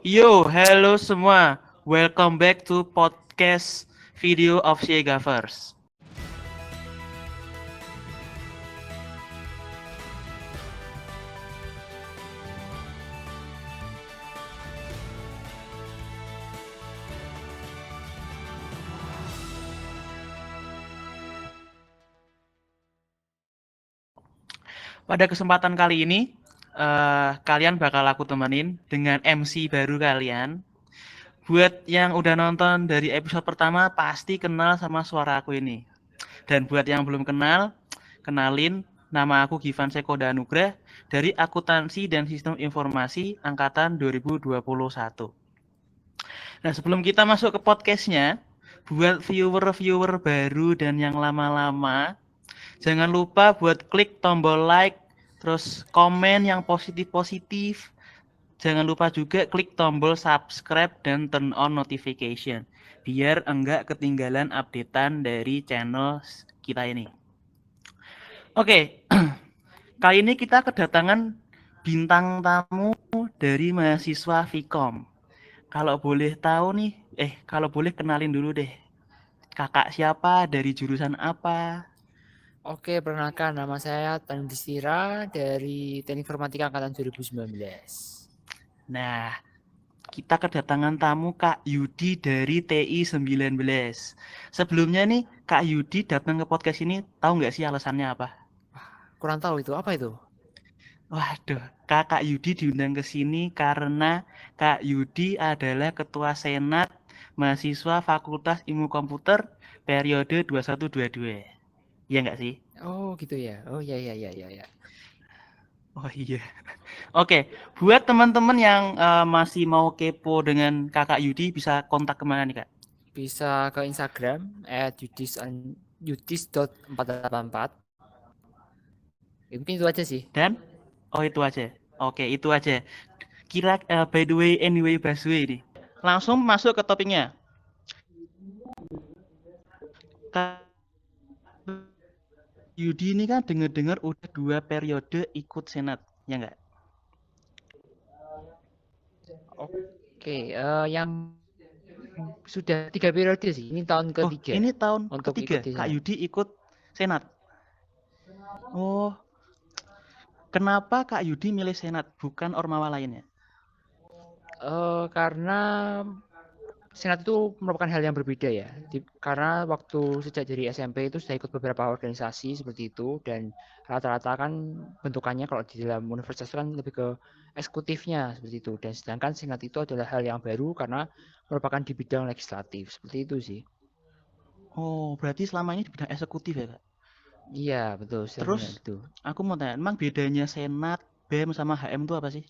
Yo, hello semua. Welcome back to podcast video of Siegavers. Pada kesempatan kali ini, kalian bakal aku temenin dengan MC baru kalian. Buat yang udah nonton dari episode pertama, pasti kenal sama suara aku ini. Dan buat yang belum kenal, kenalin, nama aku Givan Sekoda Anugrah dari Akuntansi dan Sistem Informasi Angkatan 2021. Nah, sebelum kita masuk ke podcastnya, buat viewer-viewer baru dan yang lama-lama, jangan lupa buat klik tombol like, terus komen yang positif-positif. Jangan lupa juga klik tombol subscribe dan turn on notification, biar enggak ketinggalan updatean dari channel kita ini. Oke, kali ini kita kedatangan bintang tamu dari mahasiswa Vkom. Kalau boleh tahu nih, kalau boleh kenalin dulu deh. Kakak siapa, dari jurusan apa? Oke, perkenalkan nama saya Tandisira dari Teknik Informatika Angkatan 2019. Nah, kita kedatangan tamu Kak Yudi dari TI 19. Sebelumnya nih, Kak Yudi datang ke podcast ini, tahu nggak sih alasannya apa? Kurang tahu itu apa itu? Waduh, Kakak Yudi diundang ke sini karena Kak Yudi adalah Ketua Senat Mahasiswa Fakultas Ilmu Komputer periode 2122. Iya nggak sih? Oh, gitu ya. Oh, ya ya ya ya ya. Oh iya. Oke, buat teman-teman yang masih mau kepo dengan Kakak Yudi bisa kontak kemana nih Kak? Bisa ke Instagram @yudis.484. Ya, mungkin itu aja sih. Dan oh itu aja. Oke, itu aja. By the way anyway Baswe ini. Langsung masuk ke topiknya. Kak Yudi ini kan dengar-dengar udah 2 periode ikut senat, ya nggak? Oke, yang sudah 3 periode sih. Ini tahun Oh, ketiga ini tahun untuk ketiga ikut di Kak sana. Yudi ikut senat. Oh, kenapa Kak Yudi milih senat bukan ormawa lainnya? Karena Senat itu merupakan hal yang berbeda ya, karena waktu sejak dari SMP itu sudah ikut beberapa organisasi seperti itu dan rata-rata kan bentukannya kalau di dalam universitas itu kan lebih ke eksekutifnya seperti itu dan sedangkan Senat itu adalah hal yang baru karena merupakan di bidang legislatif seperti itu sih. Oh, berarti selama ini di bidang eksekutif ya Kak? Iya betul, sudah Terus benar itu. aku mau tanya, emang bedanya senat, BEM sama HM itu apa sih?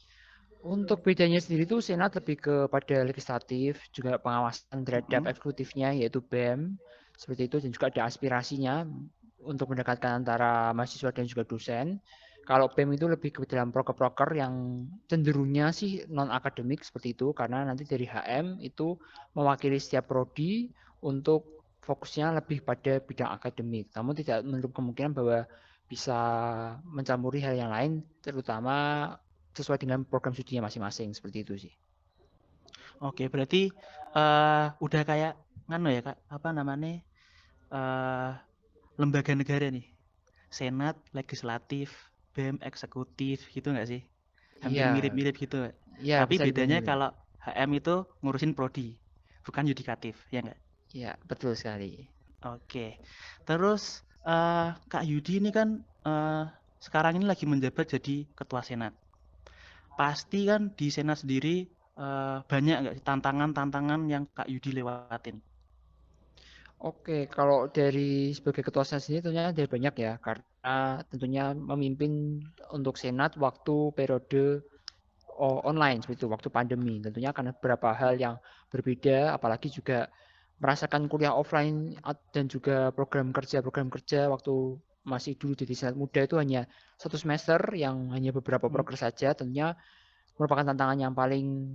Untuk bedanya sendiri itu Senat lebih kepada legislatif, juga pengawasan terhadap Mm-mm. eksekutifnya yaitu BEM, seperti itu dan juga ada aspirasinya untuk mendekatkan antara mahasiswa dan juga dosen. Kalau BEM itu lebih ke dalam proker-proker yang cenderungnya sih non akademik seperti itu karena nanti dari HM itu mewakili setiap prodi untuk fokusnya lebih pada bidang akademik. Namun tidak menutup kemungkinan bahwa bisa mencampuri hal yang lain terutama sesuai dengan program studinya masing-masing seperti itu sih. Oke, berarti udah kayak nganu ya Kak, apa namanya? eh Lembaga negara nih. Senat, legislatif, BEM, eksekutif gitu nggak sih? Hampir Iya, mirip-mirip gitu. iya Tapi bisa dibilang bedanya mirip. kalau HM itu ngurusin prodi, bukan yudikatif, ya nggak? Iya, betul sekali. Oke. Terus Kak Yudi ini kan eh, sekarang ini lagi menjabat jadi ketua senat. Pasti kan di senat sendiri banyak nggak sih tantangan-tantangan yang Kak Yudi lewatin? Oke, kalau dari sebagai ketua senat sendiri tentunya ada banyak ya, karena tentunya memimpin untuk senat waktu periode online seperti itu, waktu pandemi. Tentunya akan beberapa hal yang berbeda, apalagi juga merasakan kuliah offline dan juga program kerja waktu masih dulu jadi senat muda itu hanya 1 semester yang hanya beberapa Hmm. proker saja. Tentunya merupakan tantangan yang paling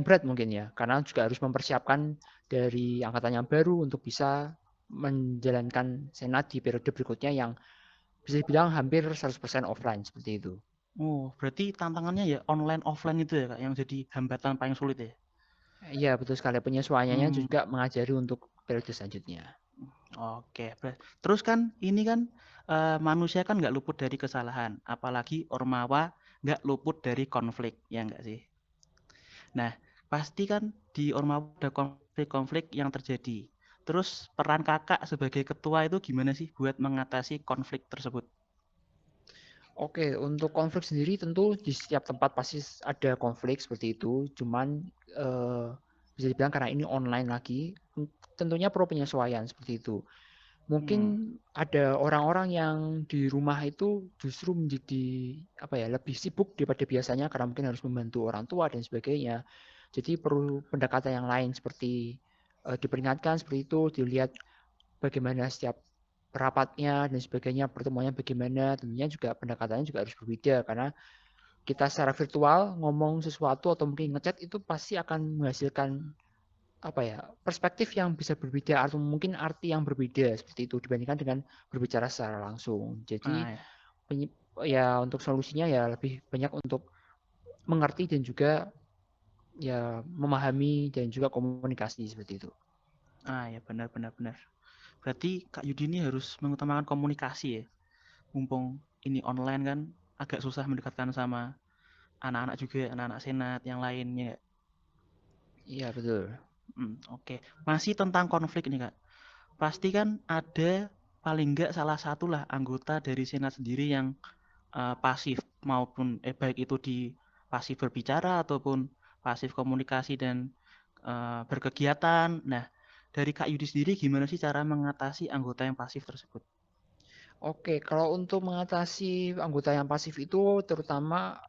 berat mungkin ya, karena juga harus mempersiapkan dari angkatan yang baru untuk bisa menjalankan senat di periode berikutnya yang bisa dibilang hampir 100% offline seperti itu. Oh, berarti tantangannya ya online offline itu ya, Kak, yang jadi hambatan paling sulit ya? Iya, betul sekali. Penyesuaiannya Hmm, juga mengajari untuk periode selanjutnya. oke. Terus kan ini kan manusia kan nggak luput dari kesalahan, apalagi Ormawa nggak luput dari konflik, ya nggak sih? Nah, pasti kan di Ormawa ada konflik-konflik yang terjadi. Terus peran kakak sebagai ketua itu gimana sih buat mengatasi konflik tersebut? Oke, untuk konflik sendiri tentu di setiap tempat pasti ada konflik seperti itu. Cuman eh, bisa dibilang karena ini online lagi, tentunya perlu penyesuaian seperti itu. Hmm, Mungkin ada orang-orang yang di rumah itu justru menjadi apa ya, lebih sibuk daripada biasanya karena mungkin harus membantu orang tua dan sebagainya. Jadi perlu pendekatan yang lain seperti diperingatkan seperti itu, dilihat bagaimana setiap rapatnya dan sebagainya, pertemuannya bagaimana, tentunya juga pendekatannya juga harus berbeda karena kita secara virtual ngomong sesuatu atau mungkin ngechat itu pasti akan menghasilkan apa ya, perspektif yang bisa berbeda atau mungkin arti yang berbeda seperti itu dibandingkan dengan berbicara secara langsung. Jadi nah, ya. ya untuk solusinya ya lebih banyak untuk mengerti dan juga ya memahami dan juga komunikasi seperti itu. Ya, benar benar benar. Berarti Kak Yudi ini harus mengutamakan komunikasi ya. Mumpung ini online kan agak susah mendekatkan sama anak-anak juga, anak-anak senat yang lainnya. Iya betul. Oke. Masih tentang konflik nih Kak. Pasti kan ada paling enggak salah satu lah anggota dari senat sendiri yang pasif maupun baik itu di pasif berbicara ataupun pasif komunikasi dan berkegiatan. Nah, dari Kak Yudi sendiri gimana sih cara mengatasi anggota yang pasif tersebut? Oke, kalau untuk mengatasi anggota yang pasif itu terutama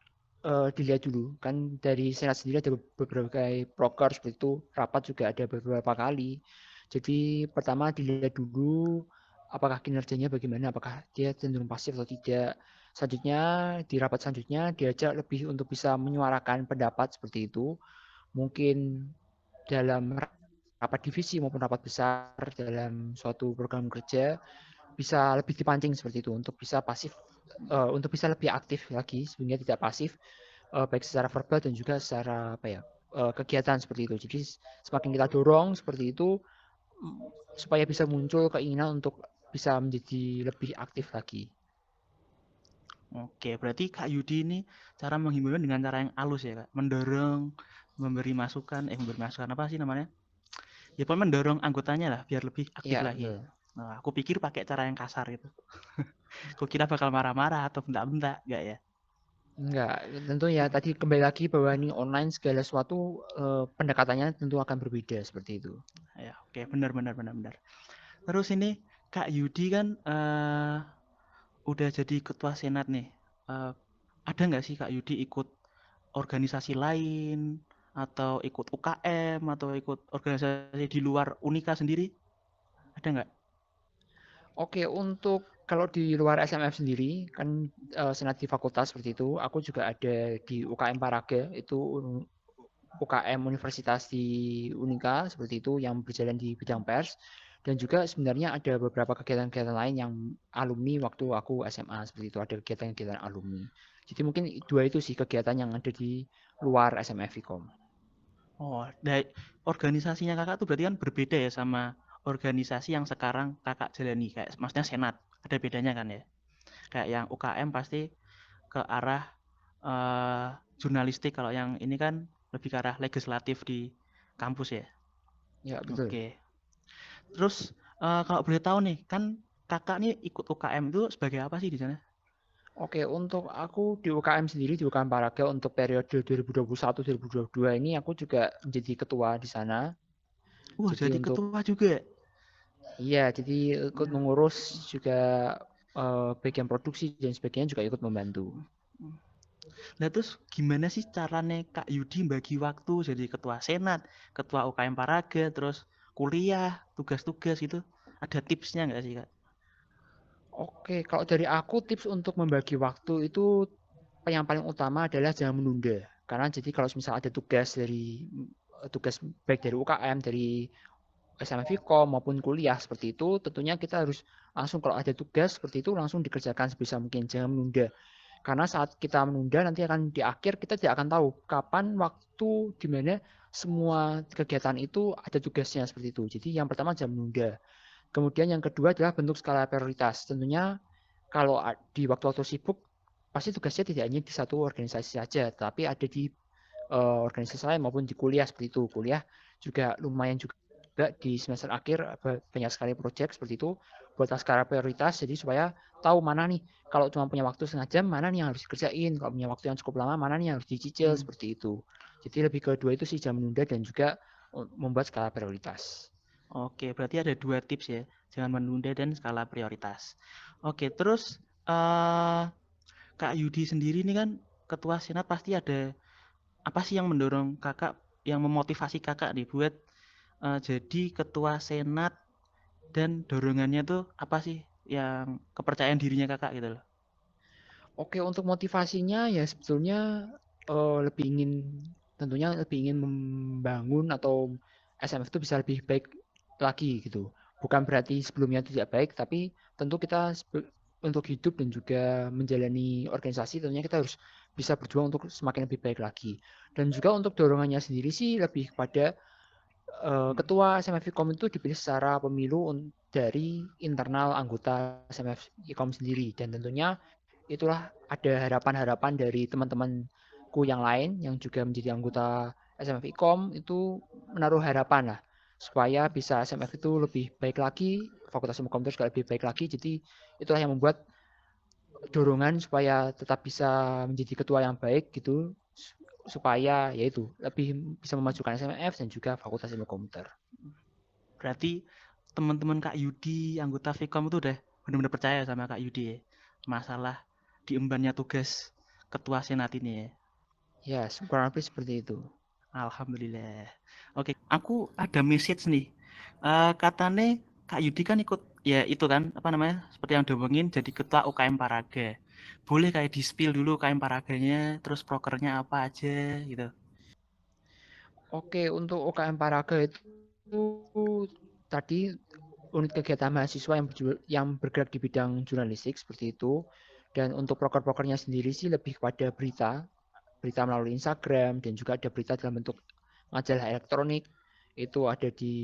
dilihat dulu kan dari senat sendiri ada beberapa proker seperti itu, rapat juga ada beberapa kali. Jadi pertama dilihat dulu apakah kinerjanya bagaimana, apakah dia cenderung pasif atau tidak. Selanjutnya di rapat selanjutnya diajak lebih untuk bisa menyuarakan pendapat seperti itu. Mungkin dalam rapat divisi maupun rapat besar dalam suatu program kerja bisa lebih dipancing seperti itu untuk bisa pasif untuk bisa lebih aktif lagi sehingga tidak pasif baik secara verbal dan juga secara apa ya kegiatan seperti itu. Jadi semakin kita dorong seperti itu supaya bisa muncul keinginan untuk bisa menjadi lebih aktif lagi. Oke, berarti Kak Yudi ini cara menghimbaunya dengan cara yang halus ya Kak, mendorong, memberi masukan apa sih namanya? Ya pokoknya mendorong anggotanya lah biar lebih aktif Iya lagi. betul. Nah, aku pikir pakai cara yang kasar itu. Aku kira bakal marah-marah atau bentak-bentak, enggak ya? Enggak, tentu ya tadi kembali lagi bahwa ini online segala sesuatu pendekatannya tentu akan berbeda seperti itu. Ya, oke, benar benar benar benar. Terus ini Kak Yudi kan udah jadi ketua senat nih. Eh, ada nggak sih Kak Yudi ikut organisasi lain atau ikut UKM atau ikut organisasi di luar Unika sendiri? Ada nggak? Oke, untuk kalau di luar SMF sendiri kan senat di fakultas seperti itu, aku juga ada di UKM Paraga itu UKM Universitas di Unika seperti itu yang berjalan di bidang pers dan juga sebenarnya ada beberapa kegiatan-kegiatan lain yang alumni waktu aku SMA seperti itu ada kegiatan-kegiatan alumni. Jadi mungkin dua itu sih kegiatan yang ada di luar SMF Vkom. Oh, dari organisasinya kakak tuh berarti kan berbeda ya sama organisasi yang sekarang kakak jalani. Kayak maksudnya senat. Ada bedanya kan ya? Kayak yang UKM pasti ke arah eh, jurnalistik. Kalau yang ini kan lebih ke arah legislatif di kampus ya. Ya betul. Oke. Terus kalau boleh tahu nih, kan kakak nih ikut UKM itu sebagai apa sih di sana? Oke, untuk aku di UKM sendiri di UKM Paraga untuk periode 2021-2022 ini aku juga menjadi ketua di sana. Wah, Jadi jadi untuk ketua juga. iya, jadi ikut mengurus juga bagian produksi dan sebagainya juga ikut membantu. Nah terus gimana sih caranya Kak Yudi bagi waktu jadi ketua senat, ketua UKM Paraga, terus kuliah, tugas-tugas itu? Ada tipsnya nggak sih Kak? Oke, kalau dari aku tips untuk membagi waktu itu yang paling utama adalah jangan menunda. Karena jadi kalau misal ada tugas dari tugas baik dari UKM, dari SMA Vkom maupun kuliah seperti itu, tentunya kita harus langsung kalau ada tugas seperti itu langsung dikerjakan sebisa mungkin, jangan menunda. Karena saat kita menunda nanti akan di akhir kita tidak akan tahu kapan waktu di mana semua kegiatan itu ada tugasnya seperti itu. Jadi yang pertama jam menunda. Kemudian yang kedua adalah bentuk skala prioritas. Tentunya kalau di waktu-waktu sibuk pasti tugasnya tidak hanya di satu organisasi saja, tapi ada di organisasi lain maupun di kuliah seperti itu. Kuliah juga lumayan juga di semester akhir banyak sekali proyek seperti itu buatlah skala prioritas jadi supaya tahu mana nih kalau cuma punya waktu setengah jam mana nih yang harus dikerjain, kalau punya waktu yang cukup lama mana nih yang harus dicicil seperti itu. Jadi lebih kedua itu sih jam menunda dan juga membuat skala prioritas. Oke, berarti ada 2 tips ya, jangan menunda dan skala prioritas. Oke, terus Kak Yudi sendiri ini kan ketua senat, pasti ada apa sih yang mendorong kakak, yang memotivasi kakak nih buat jadi ketua senat, dan dorongannya tuh apa sih yang kepercayaan dirinya kakak gitu loh? Oke, untuk motivasinya ya sebetulnya lebih ingin tentunya lebih ingin membangun atau SMF itu bisa lebih baik lagi gitu. Bukan berarti sebelumnya tidak baik, tapi tentu kita untuk hidup dan juga menjalani organisasi tentunya kita harus bisa berjuang untuk semakin lebih baik lagi. Dan juga untuk dorongannya sendiri sih lebih kepada ketua SMF IKOM itu dipilih secara pemilu dari internal anggota SMF IKOM sendiri dan tentunya itulah ada harapan-harapan dari teman-temanku yang lain yang juga menjadi anggota SMF IKOM itu menaruh harapan lah supaya bisa SMF itu lebih baik lagi, Fakultas Ilmu Komputer juga lebih baik lagi. Jadi itulah yang membuat dorongan supaya tetap bisa menjadi ketua yang baik gitu supaya yaitu lebih bisa memajukan SMF dan juga Fakultas Ilmu Komputer. Berarti teman-teman Kak Yudi anggota Vkom itu udah benar-benar percaya sama Kak Yudi ya, masalah diembannya tugas ketua senat ini ya. Ya, kurang lebih seperti itu. Alhamdulillah. Oke, aku ada message nih. Katanya Kak Yudi kan ikut ya itu kan apa namanya seperti yang diomongin jadi ketua UKM Paraga. Boleh kayak di-spill dulu UKM Paraganya, terus prokernya apa aja gitu. Oke, untuk UKM Paraga itu tadi unit kegiatan mahasiswa yang bergerak di bidang jurnalistik seperti itu. Dan untuk proker-prokernya sendiri sih lebih kepada berita, berita melalui Instagram dan juga ada berita dalam bentuk majalah elektronik. Itu ada di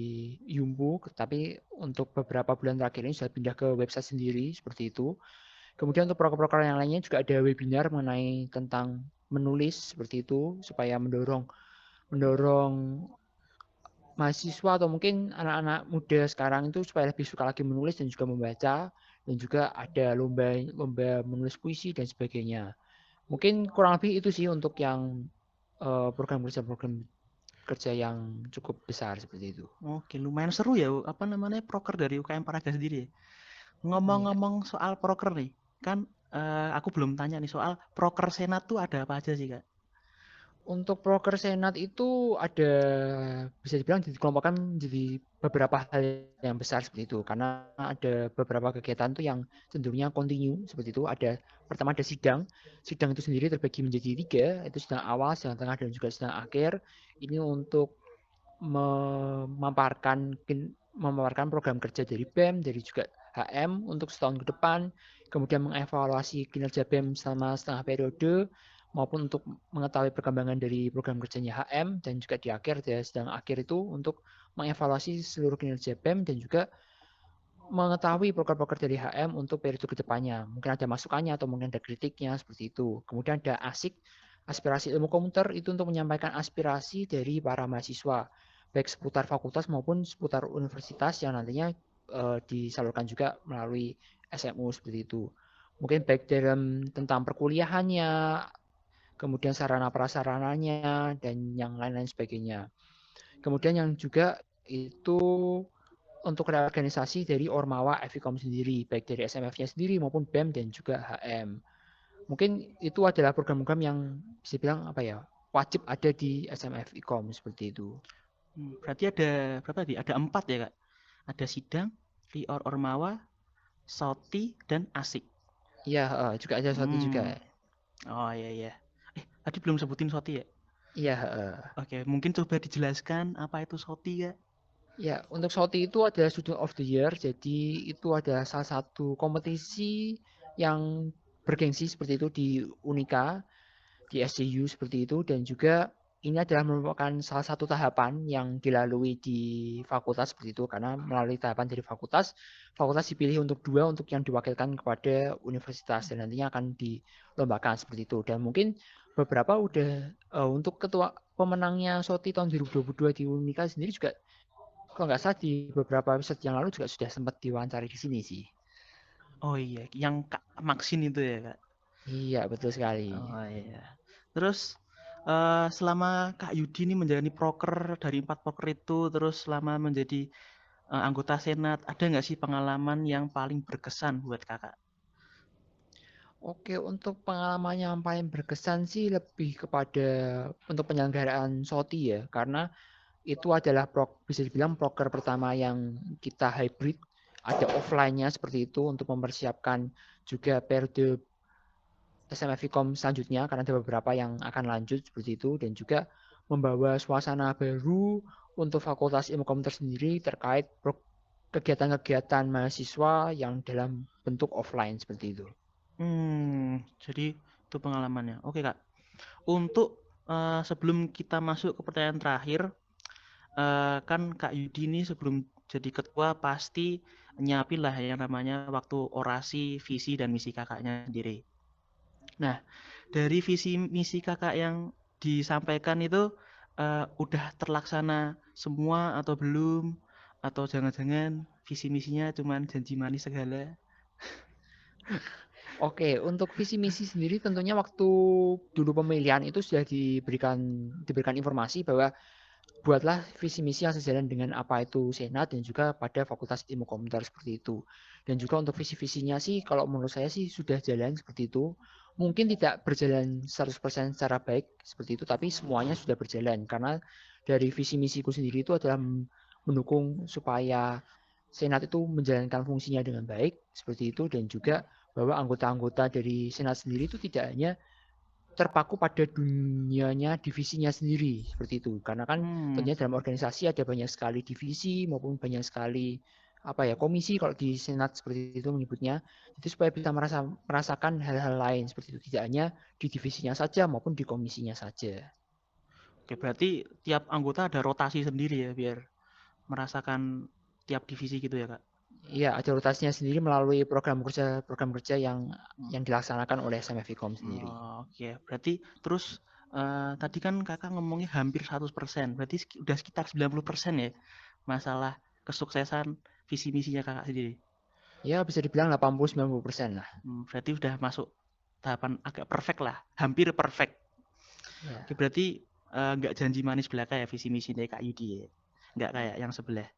Yumbu, tapi untuk beberapa bulan terakhir ini sudah pindah ke website sendiri seperti itu. Kemudian untuk proker-proker yang lainnya juga ada webinar mengenai tentang menulis seperti itu supaya mendorong mendorong mahasiswa atau mungkin anak-anak muda sekarang itu supaya lebih suka lagi menulis dan juga membaca dan juga ada lomba menulis puisi dan sebagainya. Mungkin kurang lebih itu sih untuk yang program kerja yang cukup besar seperti itu. Oke, lumayan seru ya apa namanya proker dari UKM Paraga sendiri ya. Iya. Ngomong-ngomong soal proker nih, kan aku belum tanya nih soal proker senat tuh ada apa aja sih Kak? Untuk proker senat itu ada bisa dibilang dikelompokkan menjadi beberapa hal yang besar seperti itu karena ada beberapa kegiatan tuh yang cenderungnya kontinu seperti itu. Ada pertama ada sidang. Sidang itu sendiri terbagi menjadi 3, itu sidang awal, sidang tengah dan juga sidang akhir. Ini untuk memaparkan memaparkan program kerja dari BEM, dari juga HM untuk setahun ke depan, kemudian mengevaluasi kinerja BEM selama setengah periode, maupun untuk mengetahui perkembangan dari program kerjanya HM, dan juga di akhir ya sedang akhir itu untuk mengevaluasi seluruh kinerja BEM dan juga mengetahui proker-proker dari HM untuk periode kedepannya. Mungkin ada masukannya atau mungkin ada kritiknya seperti itu. Kemudian ada ASIK, aspirasi ilmu komputer itu untuk menyampaikan aspirasi dari para mahasiswa baik seputar fakultas maupun seputar universitas yang nantinya disalurkan juga melalui SMU seperti itu. Mungkin baik dalam tentang perkuliahannya, kemudian sarana prasarananya dan yang lain-lain sebagainya. Kemudian yang juga itu untuk reorganisasi dari Ormawa FIKOM sendiri, baik dari SMF-nya sendiri maupun BEM dan juga HM. Mungkin itu adalah program-program yang bisa bilang apa ya, wajib ada di SMF IKOM seperti itu. Berarti ada berapa tadi? Ada 4 ya Kak? Ada sidang, Rior Ormawa, Soti, dan Asik. Iya, juga ada suatu juga. Hmm. Oh iya iya. Tadi belum sebutin Soti ya? Iya, Oke, mungkin coba dijelaskan apa itu Soti Kak? ya, untuk Shoti itu adalah Student of the Year. Jadi itu adalah salah satu kompetisi yang bergengsi seperti itu di Unika, di SCU seperti itu, dan juga ini adalah merupakan salah satu tahapan yang dilalui di fakultas seperti itu, karena melalui tahapan dari fakultas dipilih untuk 2 untuk yang diwakilkan kepada universitas dan nantinya akan dilombakan seperti itu. Dan mungkin beberapa udah untuk ketua pemenangnya SOTI tahun 2022 di Unika sendiri juga kalau nggak salah di beberapa episode yang lalu juga sudah sempat diwawancari di sini sih. Oh iya, yang Kak Maxin itu ya, Kak. Iya, betul sekali. Oh iya. Terus selama Kak Yudi ini menjalani proker dari 4 proker itu, terus selama menjadi anggota Senat, ada nggak sih pengalaman yang paling berkesan buat Kakak? Oke, untuk pengalaman yang paling berkesan sih lebih kepada untuk penyelenggaraan SOTI ya, karena itu adalah bisa dibilang proker pertama yang kita hybrid, ada offline-nya seperti itu untuk mempersiapkan juga periode SMFICOM selanjutnya, karena ada beberapa yang akan lanjut seperti itu, dan juga membawa suasana baru untuk Fakultas Ilmu Komputer sendiri terkait kegiatan-kegiatan mahasiswa yang dalam bentuk offline seperti itu. Jadi itu pengalamannya. Oke, Kak. Untuk sebelum kita masuk ke pertanyaan terakhir, kan Kak Yudi ini sebelum jadi ketua pasti nyiapin lah yang namanya waktu orasi, visi dan misi kakaknya sendiri. Nah, dari visi misi kakak yang disampaikan itu udah terlaksana semua atau belum? Atau jangan-jangan visi misinya cuma janji manis segala? Oke, untuk visi misi sendiri tentunya waktu dulu pemilihan itu sudah diberikan informasi bahwa buatlah visi misi yang sejalan dengan apa itu Senat dan juga pada Fakultas Ilmu Komputer seperti itu. Dan juga untuk visi-visinya sih kalau menurut saya sih sudah jalan seperti itu. Mungkin tidak berjalan 100% secara baik seperti itu, tapi semuanya sudah berjalan karena dari visi misiku sendiri itu adalah mendukung supaya Senat itu menjalankan fungsinya dengan baik seperti itu, dan juga bahwa anggota-anggota dari Senat sendiri itu tidak hanya terpaku pada dunianya divisinya sendiri seperti itu, karena kan Hmm, tentunya dalam organisasi ada banyak sekali divisi maupun banyak sekali komisi kalau di Senat seperti itu menyebutnya, itu supaya bisa merasakan hal-hal lain seperti itu, tidak hanya di divisinya saja maupun di komisinya saja. oke, berarti tiap anggota ada rotasi sendiri ya biar merasakan tiap divisi gitu ya, Kak? Iya, ada rotasinya sendiri melalui program kerja yang dilaksanakan oleh SMFICOM sendiri. Oh, oke. Berarti terus tadi kan kakak ngomongnya hampir 100%. Berarti udah sekitar 90% ya masalah kesuksesan visi misinya kakak sendiri. Ya, bisa dibilang 80-90% lah. Berarti udah masuk tahapan agak perfect lah, hampir perfect. Ya. Oke, berarti nggak janji manis belaka ya visi misinya Kak Yudi ya. Nggak kayak yang sebelah.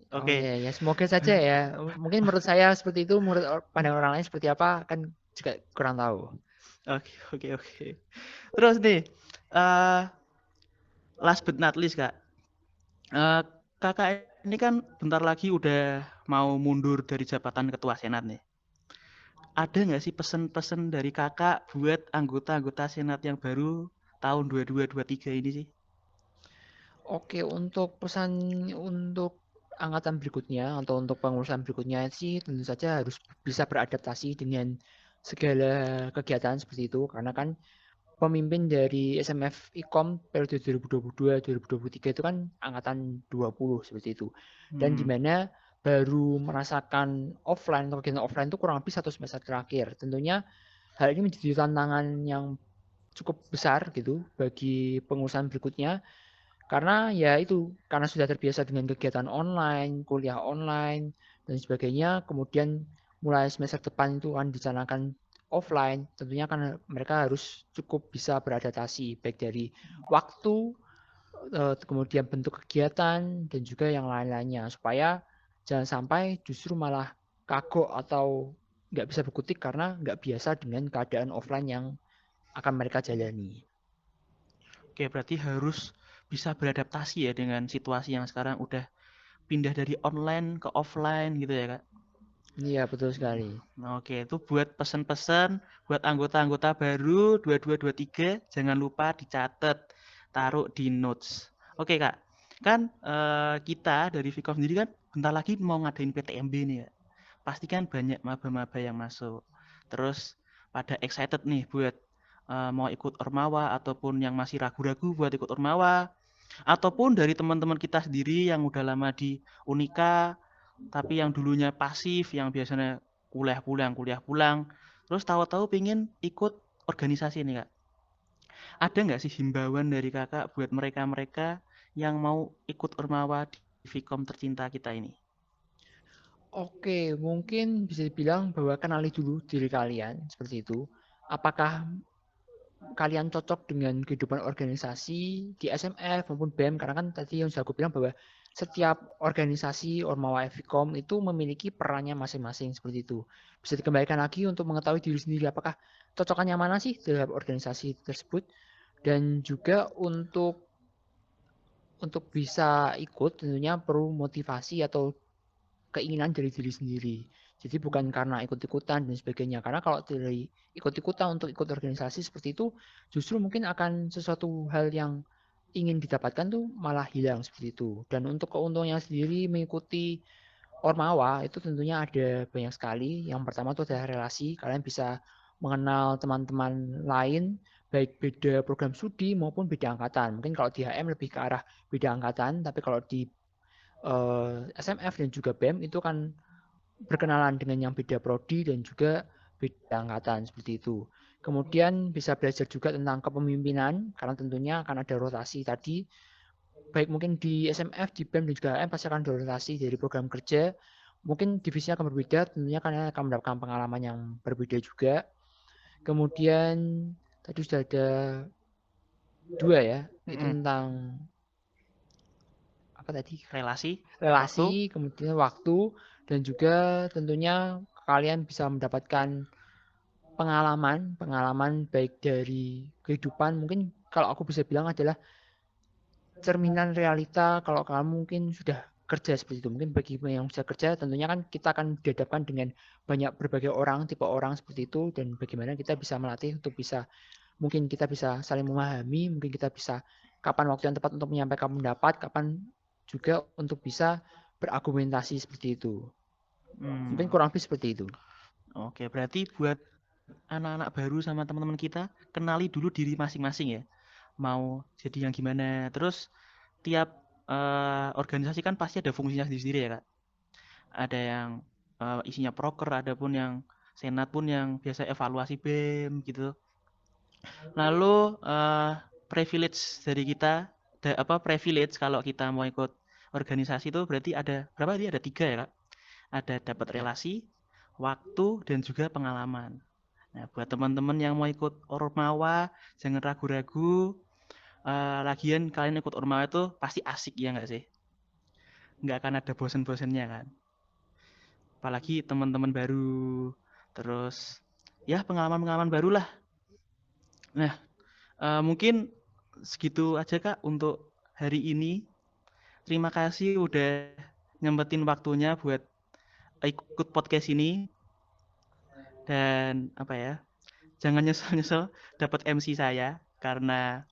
Oh Oke. ya, ya semoga saja ya. Mungkin menurut saya seperti itu, menurut pandangan orang lain seperti apa kan juga kurang tahu. Oke, oke, oke. Terus nih, eh last but not least Kak. Eh, kakak ini kan bentar lagi udah mau mundur dari jabatan ketua senat nih. Ada nggak sih pesan-pesan dari kakak buat anggota-anggota senat yang baru tahun 2223 ini sih? Oke, untuk pesan untuk angkatan berikutnya atau untuk pengurusan berikutnya sih tentu saja harus bisa beradaptasi dengan segala kegiatan seperti itu, karena kan pemimpin dari SMF IKOM periode 2022-2023 itu kan angkatan 20 seperti itu. Dan di Hmm. mana baru merasakan offline atau kegiatan offline itu kurang lebih 1 semester terakhir. Tentunya hal ini menjadi tantangan yang cukup besar gitu bagi pengurusan berikutnya, karena ya itu karena sudah terbiasa dengan kegiatan online, kuliah online dan sebagainya, kemudian mulai semester depan itu akan dicanangkan offline, tentunya kan mereka harus cukup bisa beradaptasi baik dari waktu, kemudian bentuk kegiatan dan juga yang lain-lainnya, supaya jangan sampai justru malah kagok atau nggak bisa berkutik karena nggak biasa dengan keadaan offline yang akan mereka jalani. Oke, berarti harus bisa beradaptasi ya dengan situasi yang sekarang udah pindah dari online ke offline gitu ya Kak? Iya, betul sekali. Oke, itu buat pesan-pesan buat anggota-anggota baru 2223 jangan lupa dicatat, taruh di notes. Oke Kak, kan kita dari Vkom sendiri kan bentar lagi mau ngadain PTMB nih ya. Pasti kan banyak maba-maba yang masuk. Terus pada excited nih buat mau ikut Ormawa, ataupun yang masih ragu-ragu buat ikut Ormawa, ataupun dari teman-teman kita sendiri yang udah lama di Unika tapi yang dulunya pasif, yang biasanya kuliah pulang, terus tahu-tahu pengen ikut organisasi nih Kak. Ada nggak sih himbauan dari Kakak buat mereka-mereka yang mau ikut Ormawa di Vkom tercinta kita ini? Oke, mungkin bisa dibilang bahwa kenali dulu diri kalian seperti itu. Apakah kalian cocok dengan kehidupan organisasi di SMF maupun BEM? Karena kan tadi yang sudah aku bilang bahwa setiap organisasi Ormawa Vkom itu memiliki perannya masing-masing seperti itu. Bisa dikembalikan lagi untuk mengetahui diri sendiri apakah cocokannya mana sih terhadap organisasi tersebut, dan juga untuk bisa ikut tentunya perlu motivasi atau keinginan dari diri sendiri. Jadi bukan karena ikut-ikutan dan sebagainya. Karena kalau dari ikut-ikutan untuk ikut organisasi seperti itu, justru mungkin akan sesuatu hal yang ingin didapatkan tuh malah hilang seperti itu. Dan untuk keuntungannya sendiri mengikuti Ormawa itu tentunya ada banyak sekali. Yang pertama itu adalah relasi. Kalian bisa mengenal teman-teman lain, baik beda program studi maupun beda angkatan. Mungkin kalau di HM lebih ke arah beda angkatan, tapi kalau di SMF dan juga BEM itu kan berkenalan dengan yang beda prodi dan juga beda angkatan seperti itu. Kemudian bisa belajar juga tentang kepemimpinan karena tentunya akan ada rotasi tadi, baik mungkin di SMF, di BEM dan juga HM pasti akan ada rotasi dari program kerja. Mungkin divisinya akan berbeda, tentunya kalian akan mendapatkan pengalaman yang berbeda juga. Kemudian tadi sudah ada dua ya, itu tentang apa tadi? Relasi, waktu. Relasi, kemudian waktu, dan juga tentunya kalian bisa mendapatkan pengalaman baik dari kehidupan. Mungkin kalau aku bisa bilang adalah cerminan realita kalau kamu mungkin sudah kerja seperti itu. Mungkin bagi yang sudah kerja tentunya kan kita akan dihadapkan dengan banyak berbagai orang, tipe orang seperti itu, dan bagaimana kita bisa melatih untuk bisa, mungkin kita bisa saling memahami, mungkin kita bisa kapan waktu yang tepat untuk menyampaikan pendapat, kapan juga untuk bisa berargumentasi seperti itu. Mungkin kurang lebih seperti itu. Oke, berarti buat anak-anak baru sama teman-teman kita, kenali dulu diri masing-masing ya. Mau jadi yang gimana. Terus tiap organisasi kan pasti ada fungsinya sendiri-sendiri ya Kak. Ada yang isinya proker, ada pun yang senat pun yang biasa evaluasi BEM gitu. Lalu privilege dari kita, privilege kalau kita mau ikut organisasi itu berarti ada berapa tadi? Ada 3 ya Kak. Ada dapat relasi, waktu, dan juga pengalaman. Nah, buat teman-teman yang mau ikut Ormawa, jangan ragu-ragu. Lagian kalian ikut Ormawa itu pasti asik ya nggak sih? Nggak akan ada bosen-bosennya kan? Apalagi teman-teman baru, terus ya pengalaman-pengalaman baru lah. Nah, mungkin segitu aja Kak untuk hari ini. Terima kasih udah nyempetin waktunya buat ikut podcast ini. Dan apa ya, jangan nyesel-nyesel dapat MC saya karena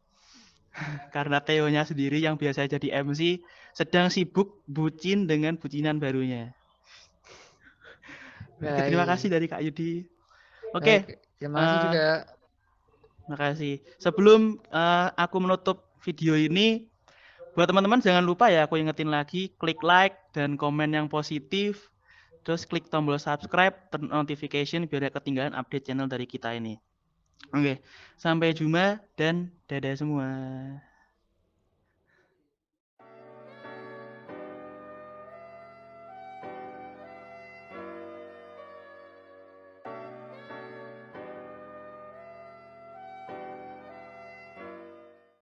Theo-nya sendiri yang biasa jadi MC sedang sibuk bucin dengan bucinan barunya. Oke, terima kasih dari Kak Yudi. Oke, Baik, terima kasih juga. terima kasih. Sebelum aku menutup video ini, buat teman-teman jangan lupa ya, aku ingetin lagi, klik like dan komen yang positif. Terus klik tombol subscribe, turn notification biar gak ketinggalan update channel dari kita ini. Oke, sampai jumpa dan dadah semua.